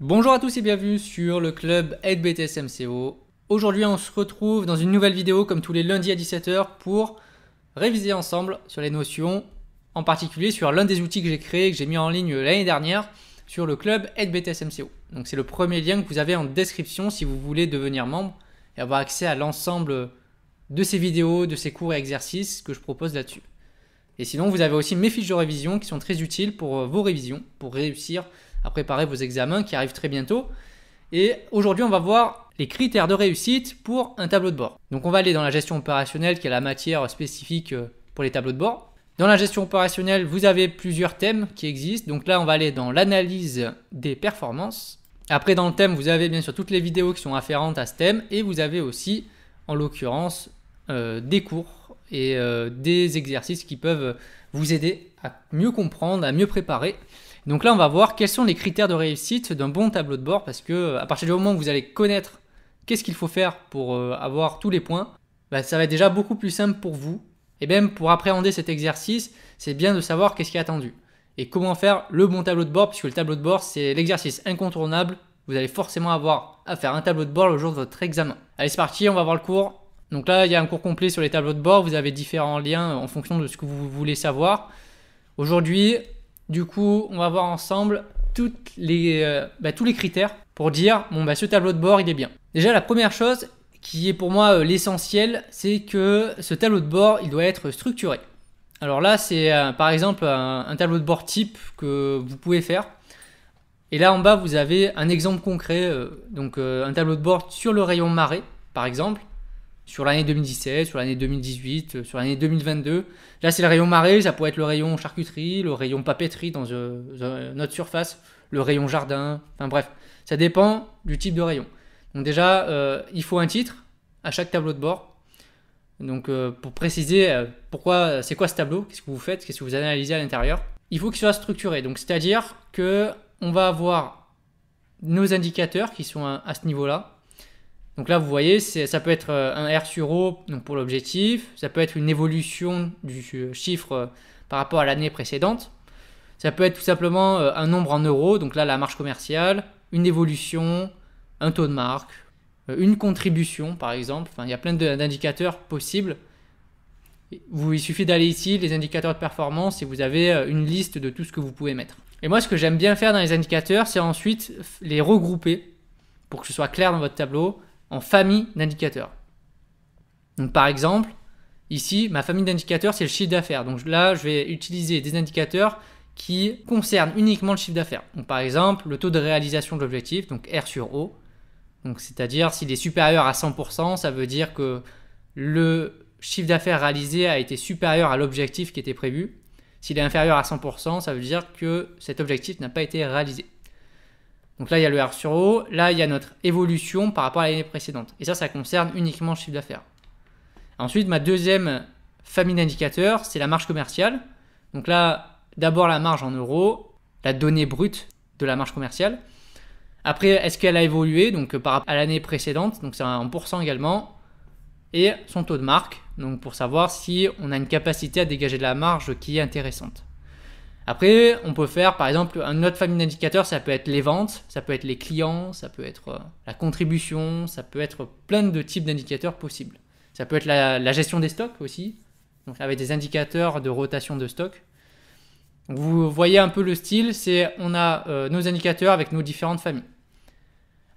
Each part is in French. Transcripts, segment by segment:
Bonjour à tous et bienvenue sur le club AidBTS MCO. Aujourd'hui on se retrouve dans une nouvelle vidéo comme tous les lundis à 17 h pour réviser ensemble sur les notions, en particulier sur l'un des outils que j'ai créé, que j'ai mis en ligne l'année dernière sur le club AidBTS MCO. Donc c'est le premier lien que vous avez en description si vous voulez devenir membre et avoir accès à l'ensemble de ces vidéos, de ces cours et exercices que je propose là-dessus. Et sinon vous avez aussi mes fiches de révision qui sont très utiles pour vos révisions, pour réussir à préparer vos examens qui arrivent très bientôt. Et aujourd'hui, on va voir les critères de réussite pour un tableau de bord. Donc on va aller dans la gestion opérationnelle qui est la matière spécifique pour les tableaux de bord. Dans la gestion opérationnelle, vous avez plusieurs thèmes qui existent. Donc là, on va aller dans l'analyse des performances. Après, dans le thème, vous avez bien sûr toutes les vidéos qui sont afférentes à ce thème. Et vous avez aussi, en l'occurrence, des cours et des exercices qui peuvent vous aider à mieux comprendre, à mieux préparer. Donc là, on va voir quels sont les critères de réussite d'un bon tableau de bord parce que à partir du moment où vous allez connaître qu'est-ce qu'il faut faire pour avoir tous les points, ça va être déjà beaucoup plus simple pour vous. Et même pour appréhender cet exercice, c'est bien de savoir qu'est-ce qui est attendu et comment faire le bon tableau de bord puisque le tableau de bord, c'est l'exercice incontournable. Vous allez forcément avoir à faire un tableau de bord le jour de votre examen. Allez, c'est parti, on va voir le cours. Donc là, il y a un cours complet sur les tableaux de bord. Vous avez différents liens en fonction de ce que vous voulez savoir. Aujourd'hui, du coup, on va voir ensemble tous les critères pour dire bon ce tableau de bord il est bien. Déjà la première chose qui est pour moi l'essentiel, c'est que ce tableau de bord il doit être structuré. Alors là c'est par exemple un tableau de bord type que vous pouvez faire. Et là en bas vous avez un exemple concret, un tableau de bord sur le rayon marée par exemple. Sur l'année 2017, sur l'année 2018, sur l'année 2022. Là, c'est le rayon marée, ça pourrait être le rayon charcuterie, le rayon papeterie dans une autre surface, le rayon jardin, enfin bref, ça dépend du type de rayon. Donc déjà, il faut un titre à chaque tableau de bord. Donc pour préciser pourquoi, c'est quoi ce tableau, qu'est-ce que vous faites, qu'est-ce que vous analysez à l'intérieur. Il faut qu'il soit structuré, donc c'est-à-dire qu'on va avoir nos indicateurs qui sont à ce niveau-là. Donc là, vous voyez, ça peut être un R sur O donc pour l'objectif. Ça peut être une évolution du chiffre par rapport à l'année précédente. Ça peut être tout simplement un nombre en euros. Donc là, la marge commerciale, une évolution, un taux de marque, une contribution par exemple. Enfin, il y a plein d'indicateurs possibles. Il suffit d'aller ici, les indicateurs de performance, et vous avez une liste de tout ce que vous pouvez mettre. Et moi, ce que j'aime bien faire dans les indicateurs, c'est ensuite les regrouper pour que ce soit clair dans votre tableau en famille d'indicateurs. Donc par exemple, ici, ma famille d'indicateurs, c'est le chiffre d'affaires. Donc là, je vais utiliser des indicateurs qui concernent uniquement le chiffre d'affaires. Donc par exemple, le taux de réalisation de l'objectif, donc R sur O. Donc c'est-à-dire s'il est supérieur à 100%, ça veut dire que le chiffre d'affaires réalisé a été supérieur à l'objectif qui était prévu. S'il est inférieur à 100%, ça veut dire que cet objectif n'a pas été réalisé. Donc là, il y a le R sur O. Là, il y a notre évolution par rapport à l'année précédente. Et ça concerne uniquement le chiffre d'affaires. Ensuite, ma deuxième famille d'indicateurs, c'est la marge commerciale. Donc là, d'abord la marge en euros, la donnée brute de la marge commerciale. Après, est-ce qu'elle a évolué donc par rapport à l'année précédente, donc c'est en pourcent également. Et son taux de marque, donc pour savoir si on a une capacité à dégager de la marge qui est intéressante. Après, on peut faire par exemple une autre famille d'indicateurs, ça peut être les ventes, ça peut être les clients, ça peut être la contribution, ça peut être plein de types d'indicateurs possibles. Ça peut être la gestion des stocks aussi, donc avec des indicateurs de rotation de stock. Donc vous voyez un peu le style, on a nos indicateurs avec nos différentes familles.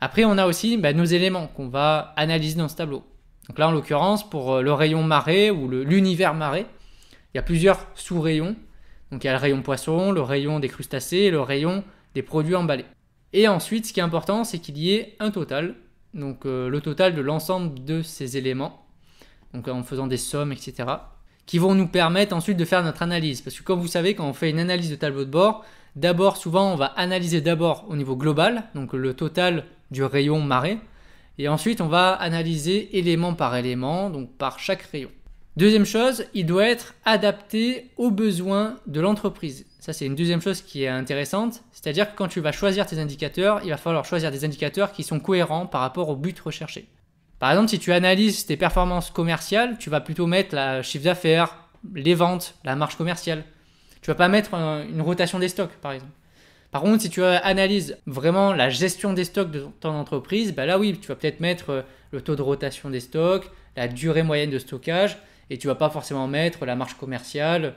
Après, on a aussi nos éléments qu'on va analyser dans ce tableau. Donc là, en l'occurrence, pour le rayon marée ou l'univers marée, il y a plusieurs sous-rayons. Donc il y a le rayon poisson, le rayon des crustacés et le rayon des produits emballés. Et ensuite, ce qui est important, c'est qu'il y ait un total. Donc le total de l'ensemble de ces éléments. Donc en faisant des sommes, etc. Qui vont nous permettre ensuite de faire notre analyse. Parce que comme vous savez, quand on fait une analyse de tableau de bord, d'abord, souvent, on va analyser d'abord au niveau global. Donc le total du rayon marée. Et ensuite, on va analyser élément par élément, donc par chaque rayon. Deuxième chose, il doit être adapté aux besoins de l'entreprise. Ça, c'est une deuxième chose qui est intéressante. C'est-à-dire que quand tu vas choisir tes indicateurs, il va falloir choisir des indicateurs qui sont cohérents par rapport au but recherché. Par exemple, si tu analyses tes performances commerciales, tu vas plutôt mettre le chiffre d'affaires, les ventes, la marge commerciale. Tu ne vas pas mettre une rotation des stocks, par exemple. Par contre, si tu analyses vraiment la gestion des stocks de ton entreprise, bah là oui, tu vas peut-être mettre le taux de rotation des stocks, la durée moyenne de stockage, et tu vas pas forcément mettre la marge commerciale. Le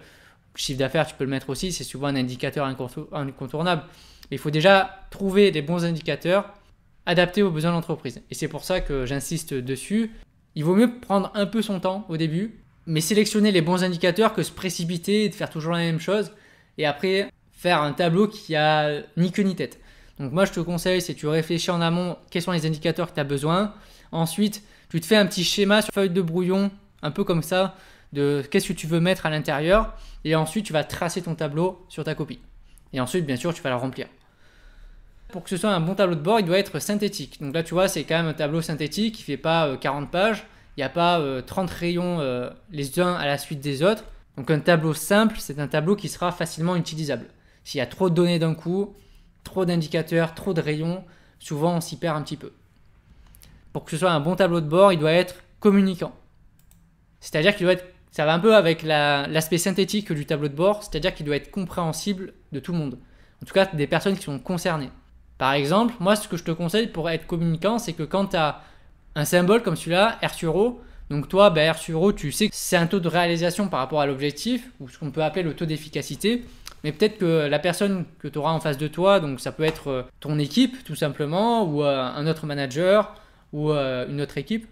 chiffre d'affaires, tu peux le mettre aussi, c'est souvent un indicateur incontournable. Mais il faut déjà trouver les bons indicateurs adaptés aux besoins de l'entreprise. Et c'est pour ça que j'insiste dessus. Il vaut mieux prendre un peu son temps au début, mais sélectionner les bons indicateurs que se précipiter et de faire toujours la même chose. Et après, faire un tableau qui a ni queue ni tête. Donc moi, je te conseille, c'est tu réfléchis en amont quels sont les indicateurs que tu as besoin. Ensuite, tu te fais un petit schéma sur feuille de brouillon, un peu comme ça, de qu'est-ce que tu veux mettre à l'intérieur. Et ensuite, tu vas tracer ton tableau sur ta copie. Et ensuite, bien sûr, tu vas la remplir. Pour que ce soit un bon tableau de bord, il doit être synthétique. Donc là, tu vois, c'est quand même un tableau synthétique qui ne fait pas 40 pages. Il n'y a pas 30 rayons les uns à la suite des autres. Donc un tableau simple, c'est un tableau qui sera facilement utilisable. S'il y a trop de données d'un coup, trop d'indicateurs, trop de rayons, souvent on s'y perd un petit peu. Pour que ce soit un bon tableau de bord, il doit être communicant. C'est-à-dire qu'il doit être, ça va un peu avec l'aspect synthétique du tableau de bord, c'est-à-dire qu'il doit être compréhensible de tout le monde. En tout cas, des personnes qui sont concernées. Par exemple, moi ce que je te conseille pour être communicant, c'est que quand tu as un symbole comme celui-là, R sur O, donc toi, R sur O, tu sais que c'est un taux de réalisation par rapport à l'objectif, ou ce qu'on peut appeler le taux d'efficacité. Mais peut-être que la personne que tu auras en face de toi, donc ça peut être ton équipe tout simplement, ou un autre manager, ou une autre équipe,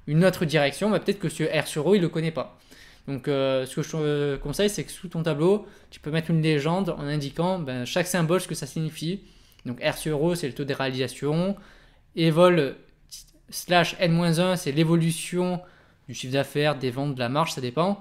une autre direction, peut-être que ce R sur O, il ne le connaît pas. Donc ce que je te conseille, c'est que sous ton tableau, tu peux mettre une légende en indiquant chaque symbole ce que ça signifie. Donc R sur O, c'est le taux de réalisation. Evol / N-1, c'est l'évolution du chiffre d'affaires, des ventes, de la marge, ça dépend,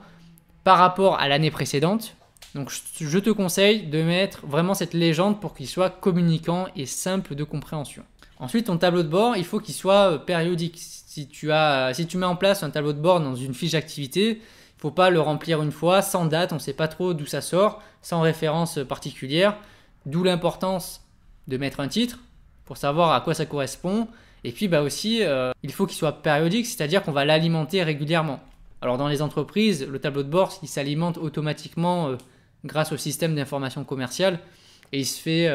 par rapport à l'année précédente. Donc je te conseille de mettre vraiment cette légende pour qu'il soit communicant et simple de compréhension. Ensuite, ton tableau de bord, il faut qu'il soit périodique. Si tu mets en place un tableau de bord dans une fiche d'activité, il ne faut pas le remplir une fois, sans date, on ne sait pas trop d'où ça sort, sans référence particulière. D'où l'importance de mettre un titre pour savoir à quoi ça correspond. Et puis aussi, il faut qu'il soit périodique, c'est-à-dire qu'on va l'alimenter régulièrement. Alors dans les entreprises, le tableau de bord, il s'alimente automatiquement grâce au système d'information commerciale et il se fait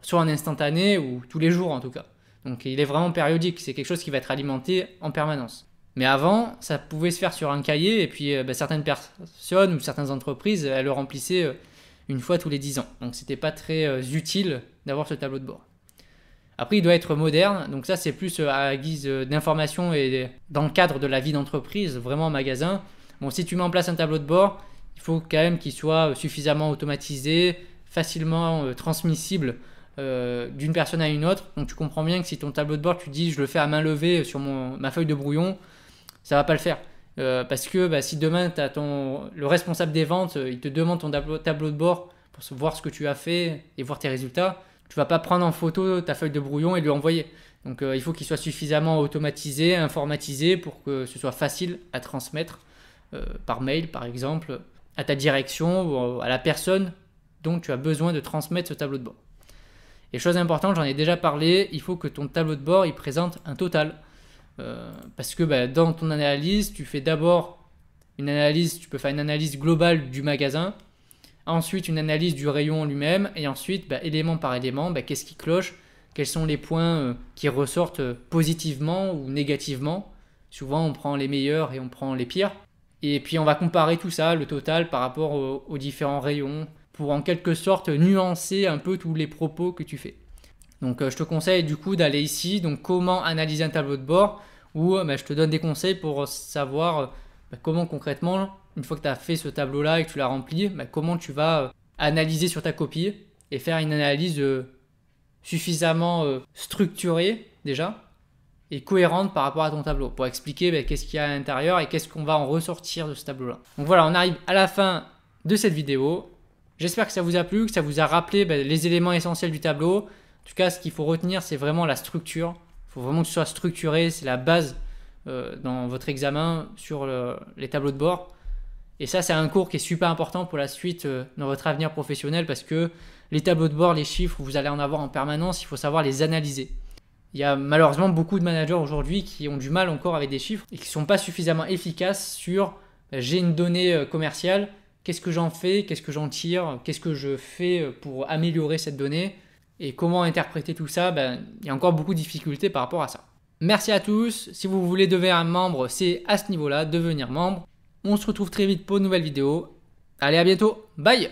soit en instantané ou tous les jours en tout cas. Donc il est vraiment périodique, c'est quelque chose qui va être alimenté en permanence. Mais avant, ça pouvait se faire sur un cahier et puis certaines personnes ou certaines entreprises, elles le remplissaient une fois tous les 10 ans. Donc c'était pas très utile d'avoir ce tableau de bord. Après, il doit être moderne, donc ça c'est plus à guise d'information et dans le cadre de la vie d'entreprise, vraiment en magasin. Bon, si tu mets en place un tableau de bord, il faut quand même qu'il soit suffisamment automatisé, facilement transmissible d'une personne à une autre. Donc tu comprends bien que si ton tableau de bord, tu dis je le fais à main levée sur ma feuille de brouillon, ça va pas le faire. Parce que si demain tu as le responsable des ventes, il te demande ton tableau de bord pour voir ce que tu as fait et voir tes résultats, tu vas pas prendre en photo ta feuille de brouillon et lui envoyer. Donc il faut qu'il soit suffisamment automatisé, informatisé pour que ce soit facile à transmettre par mail par exemple à ta direction ou à la personne dont tu as besoin de transmettre ce tableau de bord. Et chose importante, j'en ai déjà parlé, il faut que ton tableau de bord il présente un total. Parce que dans ton analyse, tu fais d'abord tu peux faire une analyse globale du magasin, ensuite une analyse du rayon lui-même, et ensuite, élément par élément, qu'est-ce qui cloche, quels sont les points qui ressortent positivement ou négativement. Souvent, on prend les meilleurs et on prend les pires. Et puis, on va comparer tout ça, le total, par rapport aux différents rayons, pour en quelque sorte nuancer un peu tous les propos que tu fais. Donc, je te conseille du coup d'aller ici, donc comment analyser un tableau de bord, où je te donne des conseils pour savoir comment concrètement, une fois que tu as fait ce tableau-là et que tu l'as rempli, comment tu vas analyser sur ta copie et faire une analyse suffisamment structurée déjà et cohérente par rapport à ton tableau pour expliquer qu'est-ce qu'il y a à l'intérieur et qu'est-ce qu'on va en ressortir de ce tableau-là. Donc voilà, on arrive à la fin de cette vidéo. J'espère que ça vous a plu, que ça vous a rappelé les éléments essentiels du tableau. En tout cas, ce qu'il faut retenir, c'est vraiment la structure. Il faut vraiment que ce soit structuré, c'est la base dans votre examen sur les tableaux de bord. Et ça, c'est un cours qui est super important pour la suite dans votre avenir professionnel parce que les tableaux de bord, les chiffres, vous allez en avoir en permanence, il faut savoir les analyser. Il y a malheureusement beaucoup de managers aujourd'hui qui ont du mal encore avec des chiffres et qui ne sont pas suffisamment efficaces sur j'ai une donnée commerciale, qu'est-ce que j'en fais, qu'est-ce que j'en tire, qu'est-ce que je fais pour améliorer cette donnée. Et comment interpréter tout ça, il y a encore beaucoup de difficultés par rapport à ça. Merci à tous. Si vous voulez devenir un membre, c'est à ce niveau-là, devenir membre. On se retrouve très vite pour une nouvelle vidéo. Allez, à bientôt. Bye!